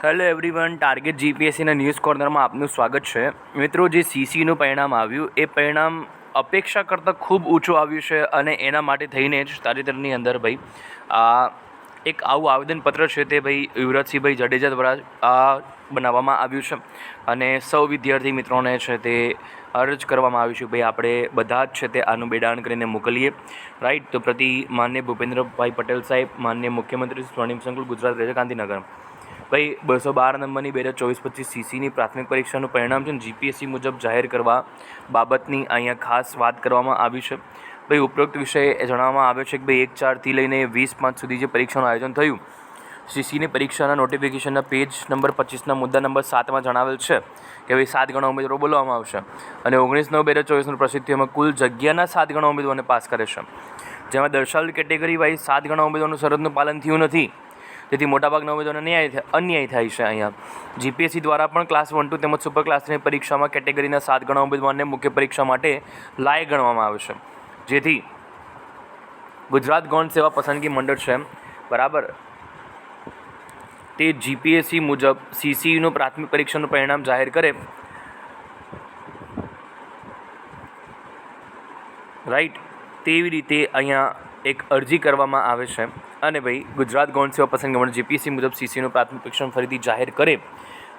Hello everyone, target જીપીએસસીના news કોર્નરમાં આપનું સ્વાગત છે. મિત્રો, જે સીસીનું પરિણામ આવ્યું એ પરિણામ અપેક્ષા કરતાં ખૂબ ઊંચું આવ્યું છે અને એના માટે થઈને જ તાજેતરની અંદર ભાઈ આ એક આવું આવેદનપત્ર છે તે ભાઈ યુવરાજસિંહભાઈ જાડેજા દ્વારા બનાવવામાં આવ્યું છે અને સૌ વિદ્યાર્થી મિત્રોને છે તે અરજ કરવામાં આવ્યું છે ભાઈ આપણે બધા જ છે તે આનું બેડાણ કરીને મોકલીએ. રાઈટ. તો પ્રતિ માનનીય ભૂપેન્દ્રભાઈ પટેલ સાહેબ, માનનીય મુખ્યમંત્રી સ્વર્ણિમ સંકુલ ગુજરાત રાજ્ય ગાંધીનગર. ભાઈ 212 નંબરની 2024-25 સીસીની પ્રાથમિક પરીક્ષાનું પરિણામ છે ને જીપીએસસી મુજબ જાહેર કરવા બાબતની અહીંયા ખાસ વાત કરવામાં આવી છે. ભાઈ ઉપરોક્ત વિષય જણાવવામાં આવ્યો છે કે ભાઈ 1/4થી લઈને 20/5 સુધી જે પરીક્ષાનું આયોજન થયું, સીસીની પરીક્ષાના નોટિફિકેશનના પેજ નંબર 25ના મુદ્દા નંબર 7માં જણાવેલ છે કે ભાઈ 7 ગણા ઉમેદવારો બોલાવવામાં આવશે અને 19/9/2024 પ્રસિદ્ધ થયું એમાં કુલ જગ્યાના 7 ગણા ઉમેદવારોને પાસ કરે છે, જેમાં દર્શાવેલ કેટેગરી વાઇઝ 7 ગણા ઉમેદવારોનું શરતનું પાલન થયું નથી, જેથી મોટાભાગના ઉમેદવારોને અન્યાય થાય છે. અહીંયા જીપીએસસી દ્વારા પણ ક્લાસ 1, 2 તેમજ સુપર ક્લાસ 3 પરીક્ષામાં કેટેગરીના 7 ગણા ઉમેદવારને મુખ્ય પરીક્ષા માટે લાયક ગણવામાં આવે છે, જેથી ગુજરાત ગૌણ સેવા પસંદગી મંડળ છે બરાબર, તે જીપીએસસી મુજબ સીસીયુનું પ્રાથમિક પરીક્ષાનું પરિણામ જાહેર કરે. રાઈટ. તેવી રીતે અહીંયા એક અરજી કરવામાં આવે છે અને ભાઈ ગુજરાત ગૌણ સેવા પસંદગી મંડળ જીપીએસસી મુજબ સીસીનું પ્રાથમિક પરીક્ષણ ફરીથી જાહેર કરે,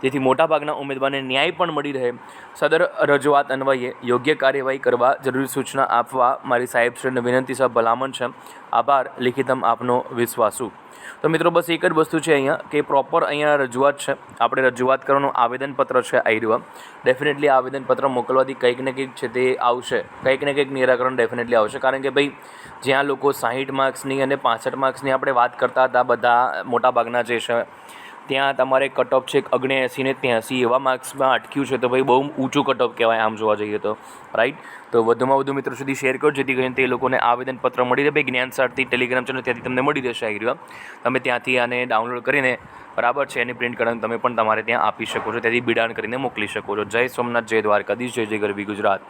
જેથી મોટાભાગના ઉમેદવારને ન્યાય પણ મળી રહે. સદર રજૂઆત અન્વયે યોગ્ય કાર્યવાહી કરવા જરૂરી સૂચના આપવા મારી સાહેબશ્રીને વિનંતી સહ ભલામણ છે. આભાર. લિખિતમ આપનો વિશ્વાસુ. તો મિત્રો, બસ એક જ વસ્તુ છે અહીંયા કે પ્રોપર અહીંયા રજૂઆત છે, આપણે રજૂઆત કરવાનું આવેદનપત્ર છે આવ્યું. ડેફિનેટલી આવેદનપત્ર મોકલવાથી કંઈક ને કંઈક છે તે આવશે, કંઈક ને કંઈક નિરાકરણ ડેફિનેટલી આવશે. કારણ કે ભાઈ જ્યાં લોકો 60 માર્ક્સની અને 65 માર્ક્સની આપણે વાત કરતા હતા બધા મોટાભાગના જે છે, ત્યાં તમારે કટ ઓફ છે 79 ને 83 એવા માર્ક્સમાં અટક્યું છે, તો ભાઈ બહુ ઊંચું કટ ઓફ કહેવાય આમ જોવા જઈએ તો. રાઈટ. તો વધુમાં વધુ મિત્રો સુધી શેર કરો, જેથી કરીને તે લોકોને આવેદનપત્ર મળી રહે. ભાઈ જ્ઞાનસારથી ટેલિગ્રામ ચેનલ ત્યાંથી તમને મળી રહેશે આવી. તમે ત્યાંથી આને ડાઉનલોડ કરીને બરાબર છે એની પ્રિન્ટ કરીને તમે પણ તમારે ત્યાં આપી શકો છો, ત્યાંથી બિડાણ કરીને મોકલી શકો છો. જય સોમનાથ, જય દ્વારકાધીશ, જય જય ગરવી ગુજરાત.